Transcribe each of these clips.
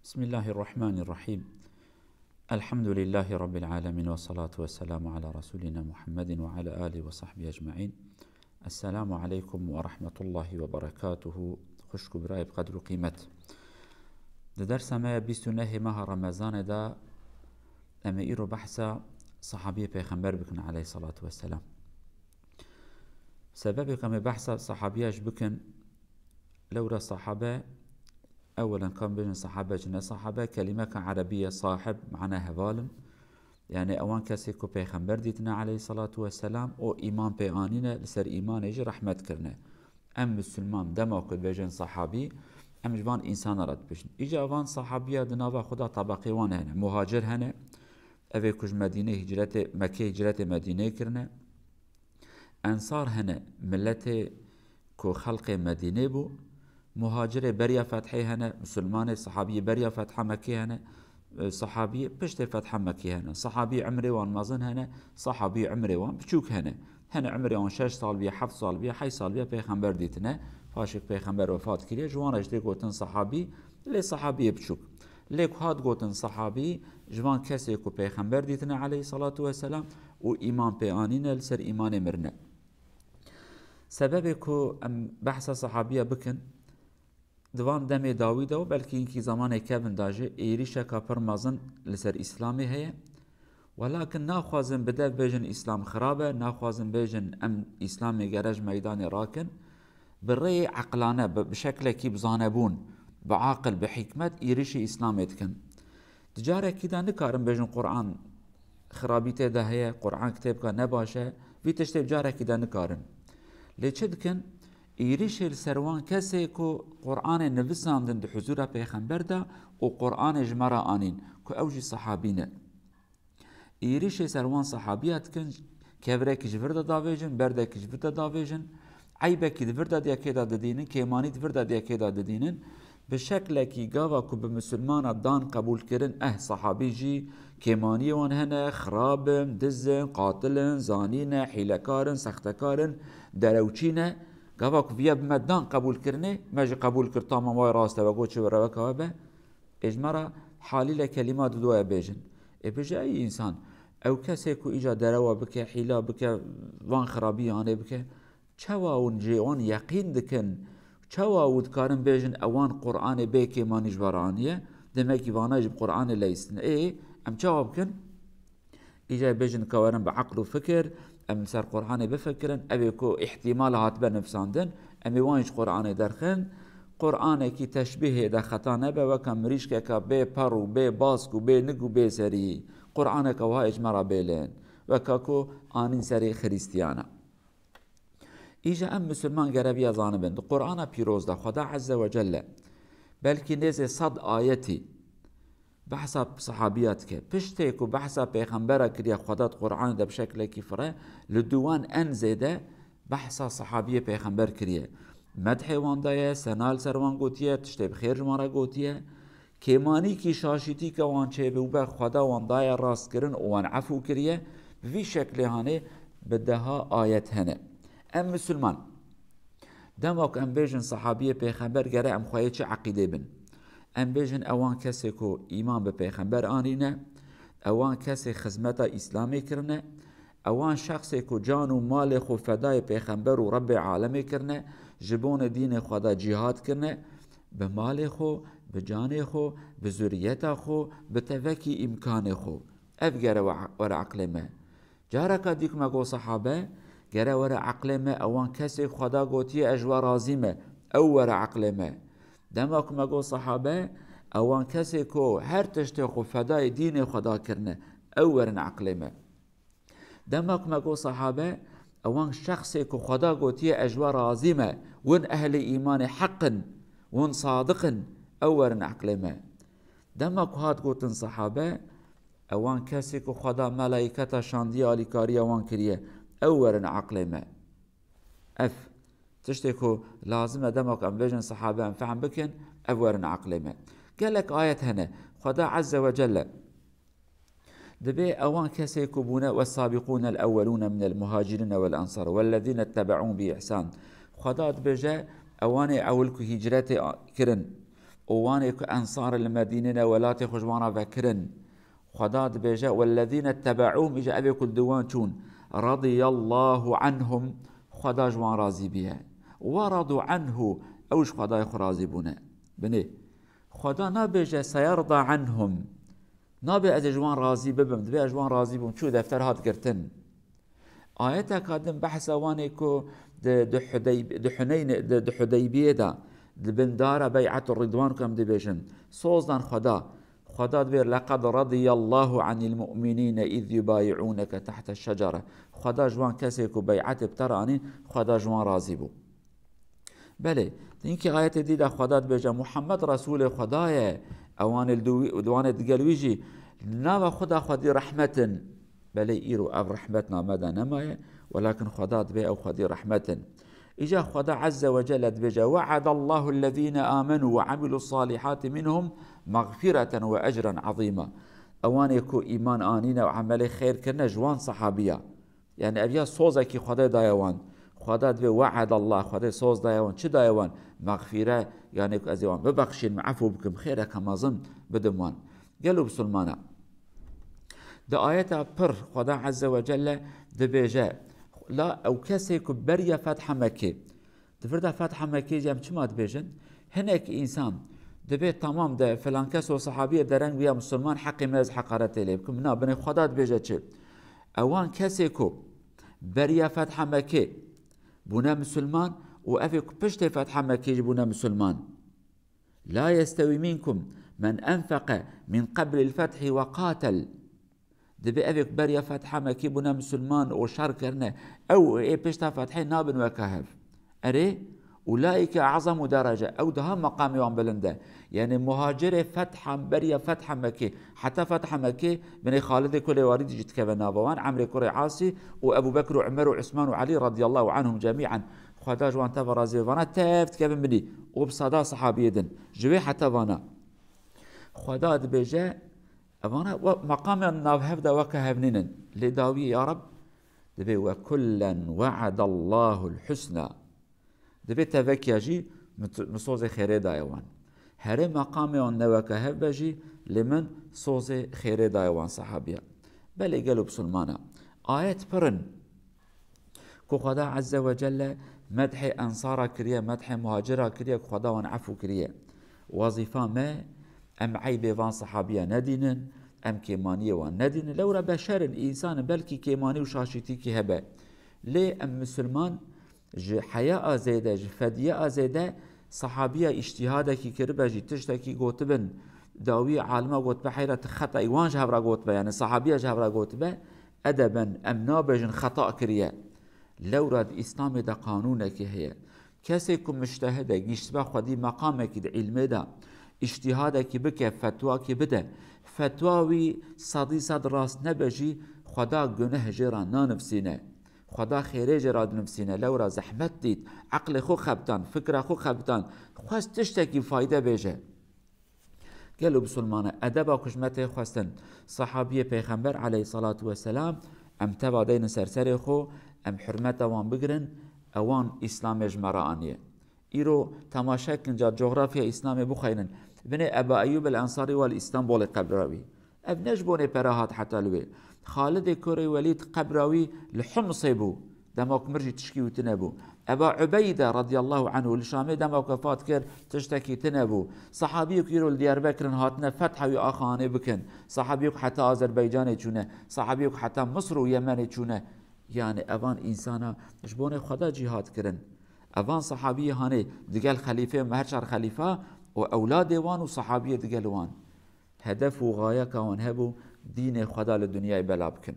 بسم الله الرحمن الرحيم. الحمد لله رب العالمين، والصلاة والسلام على رسولنا محمد وعلى آله وصحبه أجمعين. السلام عليكم ورحمة الله وبركاته. خوشكو برای بقدر و قیمت. ده درس ما 29 ماه رمضان دا اما ایرو بحثا صحابي پیغمبر بكن عليه الصلاة والسلام. سبب كم بحثا صحابياش بكن لورا صحابة أولا كان بين صحابة جنا صحابة كلمة عربية صاحب معناها ظالم، يعني أوان كسيكو پیغمبر ديتنا عليه الصلاة والسلام او إيمان بيانينا لسر إيمان يجي رحمت كرنا. أم مسلمان دماغ بيجن صحابي أم جوان إنسان رد بيجن إجا أوان صحابية دناوا خدا طبقي وان هنا مهاجر هنا أبي كج مدينة هجرة مكة هجرة مدينة كرنا. أنصار هنا ملة كو خلق مدينة بو مهاجر بريا فتحي هنا مسلمان صحابي بريا فتح مكة هنا صحابي بشت فتح مكة هنا صحابي عمري وان مازن هنا صحابي عمري وان بشوك هنا عمري وان 6 سال بيا 7 سال بيا 8 سال بيا پیغمبر ديتنا فاشك پیغمبر وفات كريا جوان اجدي قوتن صحابي لي صحابي بشوك ليك هاد قوتن صحابي جوان كسي كو پیغمبر ديتنا عليه الصلاة والسلام و إيمان بيانينا لسر إيمان مرنا. سببكو ام بحث صحابية بكن دوام دم داوود و بلکه اینکی زمان کبن داجه ایریشه که پرمازن لسر اسلامی هیه، ولكن ناخوازن بده بيجن اسلام خرابه، ناخوازن بيجن ام اسلامي گرج ميدان راكن بالرأي عقلانه بشكل كي بزانبون بعاقل بحكمت ايريش اسلامي تكن تجاره كده نكارن بيجن قرآن خرابيته ده هي قرآن كتاب كان نباشه في تشتب جاره كده نكارن ليش دكن ایریش سروان کسی کو قرآن نویساندن ده حضور پیغمبر ده و قرآن جمرا آنین کو اوجی صحابینه ایریش سروان صحابیات کن کبره که جورده داویجن برده که جورده داویجن عیبه که جورده دیا که داده دینن کیمانی جورده دیا که داده دینن به شکل کی گاوا کو به مسلمان دان قبول کرن صحابی جی کیمانی وان هنه خرابن دزن قاتلن زانین حیلکارن سختکارن دروچینه قابك فيا بمدان قبول كرني ماجي قبول كرتا ما واي راسته وقول شو روك هذا اجمرا حالي لكلمات دوا بيجن بيجي اي انسان او كسيكو اجا دروا بك حيلا بك وان خرابي يعني بك چوا ونجيون يقين دكن چوا ودكارن بيجن اوان قران بك ما نجبرانيه دمك وانا جب قران ليسن ام چوا بكن اجا بيجن كوارن بعقل وفكر ام سر قرآن بفكرن ابيكو احتمال هات بنفساندن امي وانش قرآن درخن قرآن كي تشبيه دا خطا نبا وكم ريشكا كا بي بارو بي باسكو بي نقو بي سري قرآن كوا اجمرا بيلين وكاكو آنين سري خريستيانا ايجا ام مسلمان غربيا زانبند قرآن بيروز دا خدا عز وجل بلكي نزي صد آيتي بحثا صحابيات كه بشتيك وبحثا پیغمبره كريا خدات قرآن ده بشكل كفره لدوان انزده بحثا صحابيه پیغمبر كريا مدح وان دايه سنال سروان قوتيه تشتي بخير جمارا قوتيه كيماني كي شاشتي كوان چه بوبر خدا وان دايه راست كرن وان عفو كريا بفي شكل هاني بدها آيات هنا ام مسلمان دماغ ام بيجن صحابيه پیغمبر گره ام خواهي چه عقيده بن ام بيجن اوان كسي كو ايمان بپیغمبر آنينه اوان كسي خزمتا اسلامي كرنه اوان شخصي كو جان و مال خو فداي پیغمبر و رب عالمي كرنه جبون دين خدا جهاد كرنه بمال خو بجان خو بزوريتا خو بتفكي امكان خو افجر ورا عقل ما جارك ديك ما قو صحابه جرى ورا عقل ما اوان كسي خدا قوتي اجوا رازمه او ورا عقل ما دماغ ما قو صحابه اوان کسی کو هر تشتی خو فدای دین خدا کرنه اورن عقل ما دماغ ما قو صحابه اوان شخصی کو خدا قوتي اجوا رازمه ون اهل ایمان حقا ون صادقا اورن عقل ما دماغ هات قوتن صحابه اوان کسی کو خدا ملائکتا شاندی آلیکاری اوان کریه اورن عقل ما تشتكو لازم دمك ام بيجن صحابه ام فهم بكن اورن عقل ما قال لك آية هنا خدا عز وجل دبي اوان كسيكو بونا والسابقون الاولون من المهاجرين والانصار والذين اتبعون باحسان خدا دبجا اواني اولكو هجرتي كرن وانك أنصار المدينة ولا تخجوانا فكرن خدا دبيجا والذين اتبعوهم إجا أبي كل دوان شون رضي الله عنهم خدا جوان راضي بها ورضوا عنه أوش خدا يخرازي بنا بني خدا نبيجا سيرضى عنهم نبي از جوان راضي ببم دبي جوان راضي بم شو دفتر هات قرتن آياتا قادم بحث وانيكو د حديبيه دا بندار بيعة الرضوان كم دبيجن صوزان خدا دبير لقد رضي الله عن المؤمنين إذ يبايعونك تحت الشجرة خدا جوان كسيكو بيعة بتراني خدا جوان راضي بو بله اینکه آیت دیده خدا بجا محمد رسول خدای اوان دگلویجی نو خدا خدی رحمتن بله ایرو او رحمتنا مدى نمایه ولكن خدا دبي او خدي رحمة إجا خدا عز وجل بجا وعد الله الذين آمنوا وعملوا الصالحات منهم مغفرة وأجرا عظيما اوان يكو إيمان آنينا وعمل خير كنا جوان صحابية يعني أبيا صوزكي خدا دايوان خدا دبي وعد الله خدا صوز دايوان چه دايوان مغفرة يعني أزيوان ببخشين معفو بكم خيرا كما ظن بدموان قالوا بسلمانا ده آيات پر خدا عز وجل دبيجا لا او كسي كبريا فتح مكة دفردا فتح مكة جام چما دبيجن هناك انسان دبي تمام ده فلان كس وصحابيه درنگ بيا مسلمان حق مز حقارت لي بكم نا بني خدا دبيجا چه اوان كسي كو بريا فتح مكة بنا مسلمان وافي بشت فتح مكة بنا مسلمان لا يستوي منكم من انفق من قبل الفتح وقاتل دبي أبيك بريا فتحة مكي بنا مسلمان وشر كرنا أو إيه بيشتا فتحين نابن وكهف أري أولئك أعظم درجة أو ده مقام يوم بلنده يعني مهاجر فتحة بريا فتحة مكي حتى فتحة مكي بني خالد كل وارد جت كبنا بوان عمرو كوري عاصي وأبو بكر وعمر وعثمان وعلي رضي الله عنهم جميعا خداج وان تفرازي فانا تافت كبن بني وبصدا صحابي دن جوي حتى فانا خداد بجا أنا مقام النافذ ده وكهفنين لداوي يا رب دبي وكلا وعد الله الحسنى دبي تفكيجي مصوز خير دايوان هر مقام النوكهف بجي لمن صوز خير دايوان صحابيا بل قالوا بسلمانا آيات برن كو خدا عز وجل مدح أنصار كريا مدح مهاجرة كريا خدا ونعفو كريا وظيفة ما أم عيب فان صحابيا ندينن أم كيمانية وان ندينن لو ربا شر إنسان بلكي كيماني وشاشتي كي هبا ليه أم مسلمان جي حياء زيادة جي فدياء زيادة صحابيا اجتهادا كي كربا جي تشتا كي قوتبن داوي عالما قوتبا حيرا خطأ إيوان جهبرا قوتبا يعني صحابيا جهبرا قوتبا أدبا أم نابجن خطأ كريا لو راد إسلام دا قانونك هي كاسيكم مجتهدا يشتبه خدي مقامك دا علمي دا اجتهادك بك فتواك بدا فتواوي صدي صد راس نبجي خدا گنه جرا نانفسينا خدا خيري جرا نفسينا لو را زحمت ديد عقل خو خبتان فكر خو خبتان خواست تشتكي فايدة بيجا قالوا بسلمان أدبا كشمته خواستن صحابي پیغمبر عليه الصلاة والسلام ام تبا دين سرسر خو ام حرمتا وان بگرن اوان اسلام جمرانيه إيرو تماشاكن جا جغرافيا إسلامي بخيرن بني أبا أيوب الأنصاري والإسطنبول قبراوي أب نجبوني براهات حتى لوي خالد كوري وليد قبراوي لحمص بو دماك مرجي تشكي وتنبو أبا عبيدة رضي الله عنه الشامي دماك فات كر تشتكي تنبو صحابيك يرو الديار بكرن هاتنا فتح وآخاني بكن صحابيك حتى أذربيجان چونه صحابيك حتى مصر ويمن چونه يعني أبان إنسانا نجبوني خدا جهاد كرن أفان صحابية هاني دقال خليفة مهرشار خليفة وأولاد وان وصحابية دقال وان هدف وغاية كون هبو دين خدا للدنيا بلابكن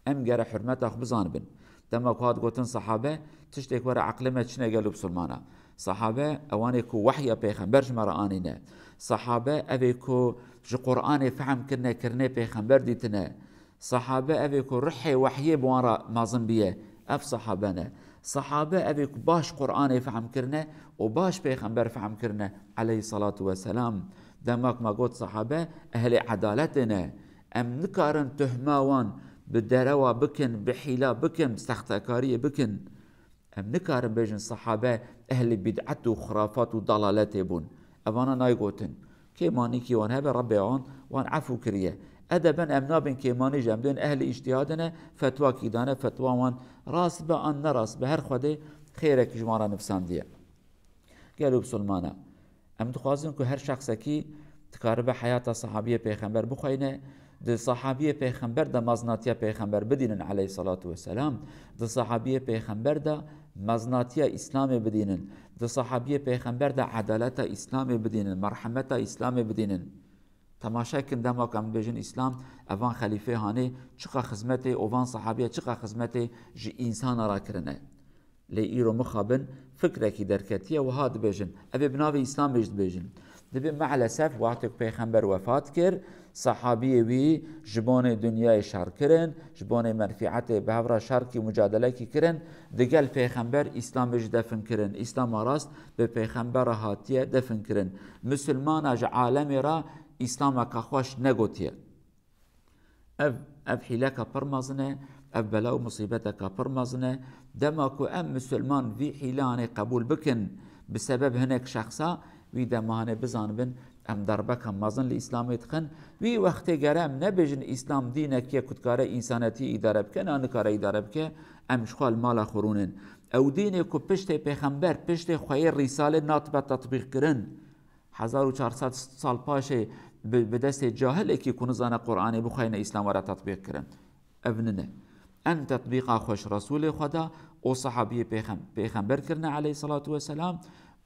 أم جرى حرمته بزانبن دما قاد قوتن صحابة تشتك ورا عقل ما تشنا قالوا بسلمانا صحابة أوانيكو وحيا بيخنبرج مرآنينا صحابة أبيكو جو قرآن فهم كرنا بيخنبر ديتنا صحابة أبيكو رحي وحي بوارا مازن بيه أف صحابنا صحابة أبيك باش قرآن فهم كرنا وباش بيخنبر فهم كرنا عليه الصلاة والسلام دمك ما قلت صحابة أهل عدالتنا أم نكارن تهماوان بالدروا بكن بحيلة بكن بستختكارية بكن أم نكارن بيجن صحابة أهل بدعة وخرافات وضلالات بون اوانا نایگوتن کیمانی کی وان هبه رب آن وان عفو کریه ادبا امنابن کیمانی جمدن اهل اجتهادنا فتوا کی دانه فتوا وان راس به آن نراس به هر خوده خیرک جمارا نفسان دیه قالوا بسلمانا ام دخوازن که هر شخص کی تکارب حیات صحابیه پیغمبر بخوینه د صحابیه پیغمبر د مزناتیه پیغمبر بدینن علیه الصلاة والسلام د صحابیه پیغمبر د مزناتیه اسلام بدینن د صحابیه پیغمبر د عدالت اسلام بدینن مرحمت اسلام بدینن تماشا کن دما کم بجن اسلام اوان خلیفه هانه چقا خدمت اوان صحابیه چقا خدمت جی انسان را کرنه لی ایرو مخابن فکره کی درکتیه و هاد بجن ابی بناوی اسلام بجد بجن دبی مع الاسف وقتی پیغمبر وفات کرد صحابی وی جبان دنیای شر کرن جبان مرفعت به هورا شر کی مجادله کی کرن دگل پیغمبر اسلام بج دفن کرن اسلام راست به پیغمبر هاتیه دفن کرن مسلمان اج عالم را اسلام کا خوش نگوتیه اف حیلک پرمازنه اف بلاو مصیبتک پرمازنه دما کو ام مسلمان وی حیلان قبول بکن بسبب هناك شخصا وی دمانه بزانبن ام دربک هم مازن لإسلام يتخن وی وقت گرم نبجن اسلام دینه که کتکاره انسانتی اداره بکن آنکاره اداره بکن ام شخال مالا خورونن او دینه که پشت پیغمبر پشت خواه رساله ناطبه تطبیق کرن 1400 سال پاشه به دست جاهل که کنزان قرآن بخواین اسلام را تطبیق کرن ابننه ان تطبیق خوش رسول خدا او صحابی پیغمبر کرنه علیه الصلاة والسلام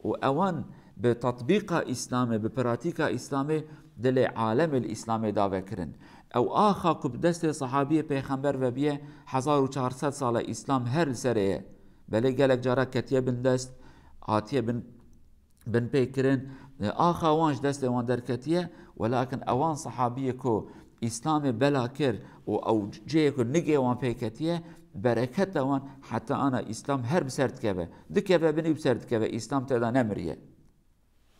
و اوان بتطبيق اسلامي ببراتيك اسلامي دل عالم الاسلامي داوه کرن او آخا که بدست صحابی پیغمبر و بیه 1400 سال اسلام هر سره بله گلک جارا کتیه بن دست آتیه بن پیکرن آخا وانش دست وان در کتیه ولكن اوان صحابی که اسلام بلا کر و او جه که نگه وان پیکتیه برکت وان حتی انا اسلام هر بسرد که دکه بنی بسرد که اسلام تدا نمریه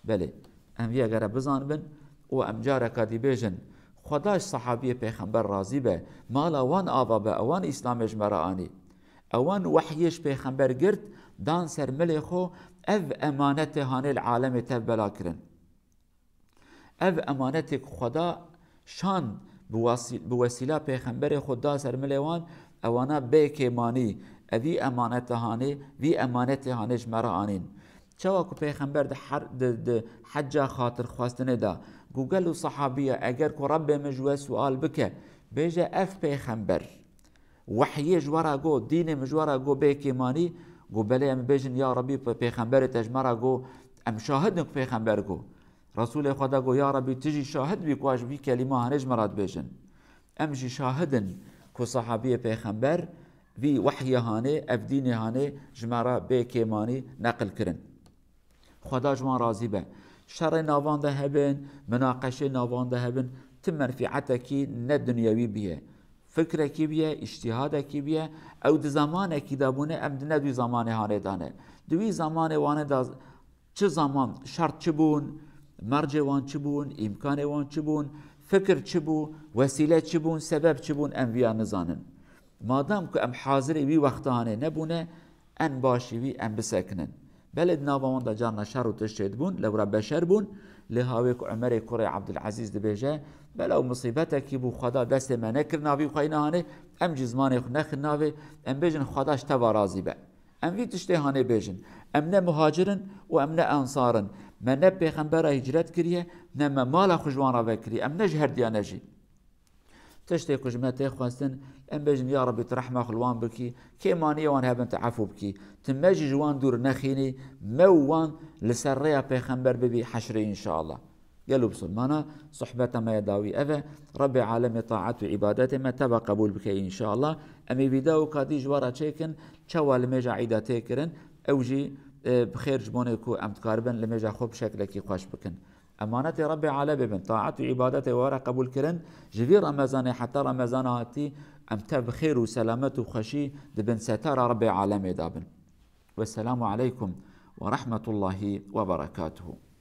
بله ام وی اگر بزانبن و ام جاره کدی بیجن خداش صحابی پیغمبر راضی به مالا وان آوا به اوان اسلامش مرانی اوان وحیش پیغمبر گرد دان سر ملخو او امانت هانه العالم تبلا کرن او امانت خدا شان بوسیله پیغمبر خدا سر ملوان اوانا بیکیمانی اوی امانت هانه وی امانت هانش مرانین چوا که پیغمبر ده حجا خاطر خواستنه دا گوگل و صحابیه اگر که رب مجوه سوال بکه بیجه اف پیغمبر وحیه جوارا گو دین مجوارا گو بیکیمانی گو بله ام بیجن یا ربی پیغمبر تجمرا گو ام شاهدن که پیغمبر گو رسول خدا گو یا ربی تجی شاهد بی کواش بی کلمه هنج مراد بیجن ام جی شاهدن که صحابیه پیغمبر وی وحیه هانه اف دین هانه جمرا بیکیمانی نقل کرن خدا جوان راضی به شر ناوان ده هبن مناقشه ناوان ده هبن تم منفعتکی نه دنیوی بیه فکرکی بیه اجتهادکی بیه او ده زمانکی دابونه ام ده ندوی زمانه هانه دانه دوی زمانه وانه دا چه زمان شرط چه بون مرجع وان چه بون امکان وان چه بون فکر چه بون وسیله چه بون سبب چه بون ام ویا نزانن مادام که ام حاضر وی وقتانه نبونه ان باشی وی ام بسکنن بلد ناوان دا جارنا شر و تشتید بون لو رب بشر بون لهاوی که عمر کره عبدالعزیز دبیجه بلو مصیبتکی بو خدا دست ما نکر ناوی خواه هانه ام جزمانه خو نخر ناوی ام بیجن خداش توا راضی به ام وی تشتی هانه بیجن ام نه مهاجرن و ام نه انصارن من نه پیغمبر هجرت کریه نه مال خوشوان را وکری ام نه جهر دیانجی تشتي كجمتي خواستن ام بجن يا ربي ترحمه خلوان بكي كيمانيه وان هبن تعفو بكي تمجي جوان دور نخيني موان لسريا بيخنبر ببي حشري ان شاء الله قالوا بسلمانا صحبة ما يداوي أفا رب عالم طاعت وعبادته ما تبا قبول بكي إن شاء الله أمي فيداو كادي جوارا تشيكن شوى لميجا عيدا تيكرن أوجي بخير جبونيكو أمتكاربن لميجا خوب شكلكي خوش بكن أمانة رب عالم بن طاعت وعبادته ورا قبول كرن جفي رمضان حتى رمضان هاتي أمتا بخير وسلامة وخشي دبن ستار رب عالم دابن والسلام عليكم ورحمة الله وبركاته.